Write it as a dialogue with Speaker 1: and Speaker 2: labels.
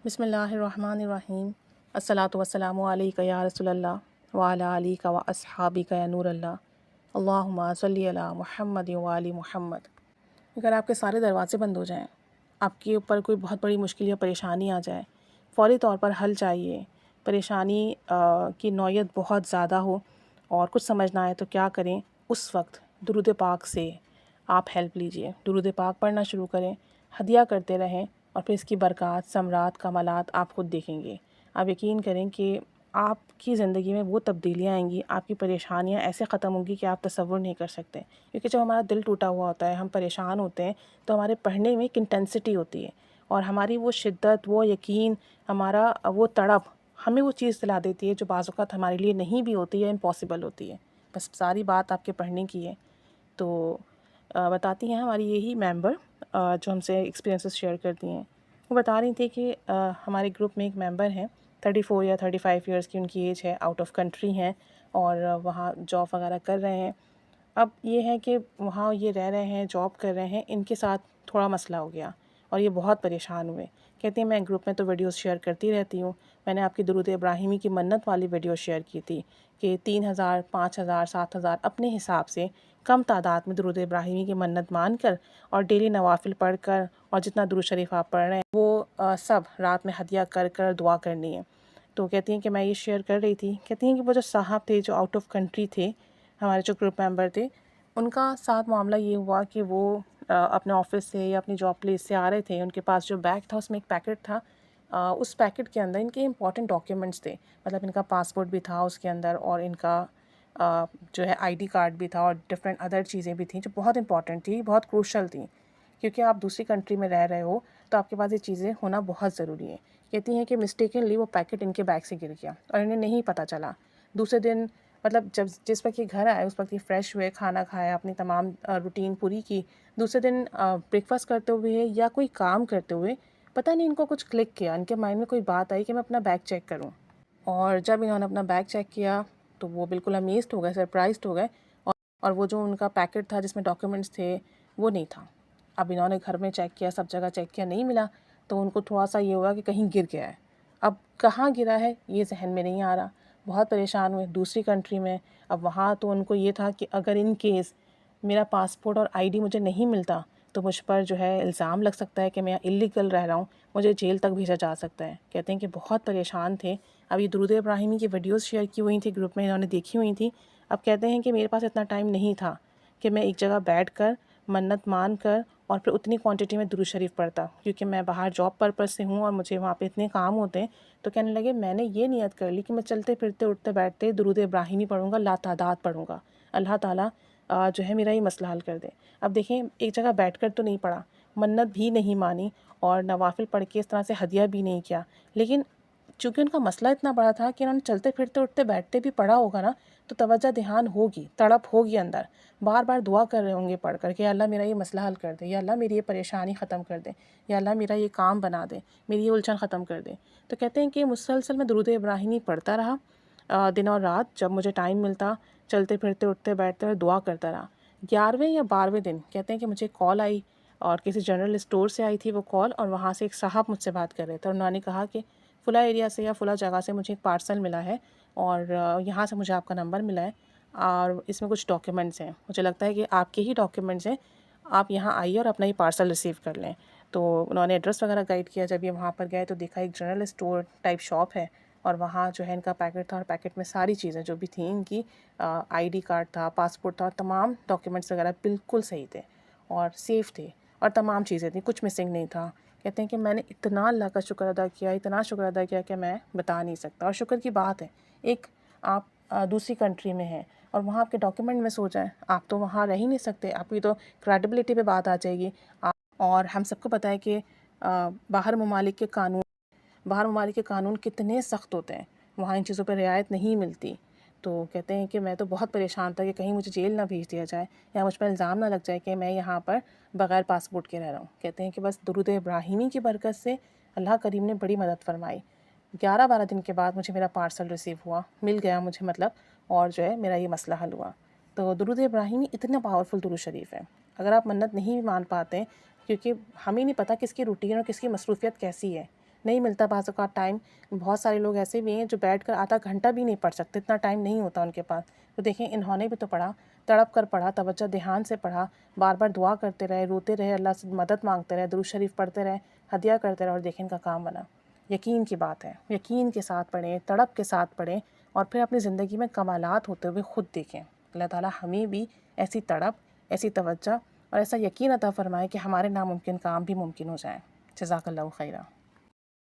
Speaker 1: بسم اللہ الرحمن الرحیم۔ الصلاۃ والسلام علیک یا رسول اللہ وعلی آلک و اصحابک یا نور اللہ، اللہم صلی علی محمد و آل محمد۔ اگر آپ کے سارے دروازے بند ہو جائیں، آپ کے اوپر کوئی بہت بڑی مشکل یا پریشانی آ جائے، فوری طور پر حل چاہیے، پریشانی کی نوعیت بہت زیادہ ہو اور کچھ سمجھ نہ آئے تو کیا کریں، اس وقت درود پاک سے آپ ہیلپ لیجئے، درود پاک پڑھنا شروع کریں، ہدیہ کرتے رہیں اور پھر اس کی برکات، ثمرات، کمالات آپ خود دیکھیں گے۔ آپ یقین کریں کہ آپ کی زندگی میں وہ تبدیلیاں آئیں گی، آپ کی پریشانیاں ایسے ختم ہوں گی کہ آپ تصور نہیں کر سکتے۔ کیونکہ جب ہمارا دل ٹوٹا ہوا ہوتا ہے، ہم پریشان ہوتے ہیں، تو ہمارے پڑھنے میں ایک انٹینسٹی ہوتی ہے اور ہماری وہ شدت، وہ یقین، ہمارا وہ تڑپ ہمیں وہ چیز دلا دیتی ہے جو بعض اوقات ہمارے لیے نہیں بھی ہوتی ہے، امپاسبل ہوتی ہے۔ بس ساری بات آپ کے پڑھنے کی ہے۔ تو بتاتی ہیں ہماری یہی ممبر جو ہم سے ایکسپیرینسز شیئر کرتی ہیں، وہ بتا رہی تھی کہ ہمارے گروپ میں ایک ممبر ہیں، 34 یا 35 ایئرس کی ان کی ایج ہے، آؤٹ آف کنٹری ہیں اور وہاں جاب وغیرہ کر رہے ہیں۔ اب یہ ہے کہ وہاں یہ رہ رہے ہیں، جاب کر رہے ہیں، ان کے ساتھ تھوڑا مسئلہ ہو گیا اور یہ بہت پریشان ہوئے۔ کہتے ہیں میں گروپ میں تو ویڈیوز شیئر کرتی رہتی ہوں، میں نے آپ کی درود ابراہیمی کی منت والی ویڈیو شیئر کی تھی کہ 3000، 5000، 7000 اپنے حساب سے کم تعداد میں درود ابراہیمی کی منت مان کر اور ڈیلی نوافل پڑھ کر اور جتنا درود شریف آپ پڑھ رہے ہیں وہ سب رات میں ہدیہ کر کر دعا کرنی ہے۔ تو کہتی ہیں کہ میں یہ شیئر کر رہی تھی، کہتی ہیں کہ وہ جو صاحب تھے جو آؤٹ آف کنٹری تھے، ہمارے جو گروپ ممبر تھے، ان کا ساتھ معاملہ یہ ہوا کہ وہ اپنے آفس سے یا اپنی جاب پلیس سے آ رہے تھے، ان کے پاس جو بیگ تھا اس میں ایک پیکٹ تھا، اس پیکٹ کے اندر ان کے امپورٹنٹ ڈاکیومنٹس تھے، مطلب ان کا پاسپورٹ بھی تھا اس کے اندر اور ان کا جو ہے آئی ڈی کارڈ بھی تھا اور ڈفرینٹ ادر چیزیں بھی تھیں جو بہت امپورٹنٹ تھیں، بہت کروشل تھیں، کیونکہ آپ دوسری کنٹری میں رہ رہے ہو تو آپ کے پاس یہ چیزیں ہونا بہت ضروری ہے۔ کہتی ہیں کہ مسٹیکنلی وہ پیکٹ ان کے بیگ سے گر گیا اور انہیں نہیں پتہ چلا۔ دوسرے دن مطلب جس وقت یہ گھر آئے اس وقت یہ فریش ہوئے، کھانا کھایا، اپنی تمام روٹین پوری کی۔ دوسرے دن بریک فاسٹ کرتے ہوئے یا کوئی کام کرتے ہوئے پتہ نہیں ان کو کچھ کلک کیا، ان کے مائنڈ میں کوئی بات آئی کہ میں اپنا بیگ چیک کروں، اور جب انہوں نے اپنا بیگ چیک کیا تو وہ بالکل امیزڈ ہو گئے، سرپرائزڈ ہو گئے، اور وہ جو ان کا پیکٹ تھا جس میں ڈاکیومنٹس تھے وہ نہیں تھا۔ اب انہوں نے گھر میں چیک کیا، سب جگہ چیک کیا، نہیں ملا، تو ان کو تھوڑا سا یہ ہوا کہ کہیں گر گیا ہے۔ اب کہاں گرا ہے یہ ذہن میں نہیں آ رہا، بہت پریشان ہوئے، دوسری کنٹری میں۔ اب وہاں تو ان کو یہ تھا کہ اگر ان کیس میرا پاسپورٹ اور آئی ڈی مجھے نہیں ملتا تو مجھ پر جو ہے الزام لگ سکتا ہے کہ میں اللیگل رہ رہا ہوں، مجھے جیل تک بھیجا جا سکتا ہے۔ کہتے ہیں کہ بہت پریشان تھے۔ اب یہ درود ابراہیمی کی ویڈیوز شیئر کی ہوئی تھی گروپ میں، انہوں نے دیکھی ہوئی تھی۔ اب کہتے ہیں کہ میرے پاس اتنا ٹائم نہیں تھا کہ میں ایک جگہ بیٹھ کر منت مان کر اور پھر اتنی کوانٹٹی میں درود شریف پڑھتا، کیونکہ میں باہر جاب پرپز سے ہوں اور مجھے وہاں پہ اتنے کام ہوتے ہیں۔ تو کہنے لگے میں نے یہ نیت کر لی کہ میں چلتے پھرتے اٹھتے بیٹھتے درود ابراہیمی پڑھوں گا، لاتعداد پڑھوں گا، اللہ تعالیٰ جو ہے میرا یہ مسئلہ حل کر دے۔ اب دیکھیں ایک جگہ بیٹھ کر تو نہیں پڑھا، منت بھی نہیں مانی اور نوافل پڑھ کے اس طرح سے ہدیہ بھی نہیں کیا، لیکن چونکہ ان کا مسئلہ اتنا بڑا تھا کہ انہوں نے چلتے پھرتے اٹھتے بیٹھتے بھی پڑھا ہوگا نا، تو توجہ دھیان ہوگی، تڑپ ہوگی اندر، بار بار دعا کر رہے ہوں گے پڑھ کر کہ یا اللہ میرا یہ مسئلہ حل کر دے، یا اللہ میری یہ پریشانی ختم کر دے، یا اللہ میرا یہ کام بنا دے، میری یہ الجھن ختم کر دے۔ تو کہتے ہیں کہ مسلسل میں درود ابراہیمی پڑھتا رہا دن اور رات، جب مجھے ٹائم ملتا چلتے پھرتے اٹھتے بیٹھتے اور دعا کرتا رہا۔ 11ویں یا 12ویں دن کہتے ہیں کہ مجھے کال آئی اور کسی جنرل اسٹور سے آئی تھی وہ کال، اور وہاں سے ایک صاحب مجھ سے بات کر رہے تھے اور انہوں نے کہا کہ فلاں ایریا سے یا فلاں جگہ سے مجھے ایک پارسل ملا ہے اور یہاں سے مجھے آپ کا نمبر ملا ہے اور اس میں کچھ ڈاکیومنٹس ہیں، مجھے لگتا ہے کہ آپ کے ہی ڈاکیومنٹس ہیں، آپ یہاں آئیے اور اپنا یہ پارسل ریسیو کر لیں۔ تو انہوں نے ایڈریس وغیرہ گائیڈ کیا، جب یہ وہاں پر گئے تو دیکھا ایک جنرل اسٹور ٹائپ شاپ ہے اور وہاں جو ہے ان کا پیکٹ تھا اور پیکٹ میں ساری چیزیں جو بھی تھیں، ان کی آئی ڈی کارڈ تھا، پاسپورٹ تھا، تمام ڈاکیومنٹس وغیرہ بالکل صحیح تھے اور سیف تھے اور تمام چیزیں تھیں، کچھ مسنگ نہیں تھا۔ کہتے ہیں کہ میں نے اتنا اللہ کا شکر ادا کیا، اتنا شکر ادا کیا کہ میں بتا نہیں سکتا، اور شکر کی بات ہے ایک آپ دوسری کنٹری میں ہیں اور وہاں آپ کے ڈاکیومنٹ مس ہو جائیں، آپ تو وہاں رہ ہی نہیں سکتے، آپ کی تو کریڈیبلٹی پہ بات آ جائے گی۔ اور ہم سب کو پتہ ہے کہ باہر ممالک کے قانون کتنے سخت ہوتے ہیں، وہاں ان چیزوں پہ رعایت نہیں ملتی۔ تو کہتے ہیں کہ میں تو بہت پریشان تھا کہ کہیں مجھے جیل نہ بھیج دیا جائے یا مجھ پر الزام نہ لگ جائے کہ میں یہاں پر بغیر پاسپورٹ کے رہ رہا ہوں۔ کہتے ہیں کہ بس درود ابراہیمی کی برکت سے اللہ کریم نے بڑی مدد فرمائی۔ 11-12 دن کے بعد مجھے میرا پارسل ریسیو ہوا، مل گیا مجھے مطلب، اور جو ہے میرا یہ مسئلہ حل ہوا۔ تو درود ابراہیمی اتنا پاورفل درود شریف ہے، اگر آپ منت نہیں مان پاتے کیونکہ ہمیں نہیں پتہ کس کی روٹین اور کس کی مصروفیت کیسی ہے، نہیں ملتا بعض اوقات ٹائم. بہت سارے لوگ ایسے بھی ہیں جو بیٹھ کر آدھا گھنٹہ بھی نہیں پڑھ سکتے، اتنا ٹائم نہیں ہوتا ان کے پاس. تو دیکھیں انہوں نے بھی تو پڑھا، تڑپ کر پڑھا، توجہ دھیان سے پڑھا، بار بار دعا کرتے رہے، روتے رہے، اللہ سے مدد مانگتے رہے، درود شریف پڑھتے رہے، ہدیہ کرتے رہے، اور دیکھیں ان کا کام بنا. یقین کی بات ہے، یقین کے ساتھ پڑھیں، تڑپ کے ساتھ پڑھیں، اور پھر اپنی زندگی میں کمالات ہوتے ہوئے خود دیکھیں. اللہ تعالیٰ ہمیں بھی ایسی تڑپ، ایسی توجہ اور ایسا یقین عطا فرمائے کہ ہمارے ناممکن کام بھی ممکن ہو جائیں. جزاک اللہ خیرہ.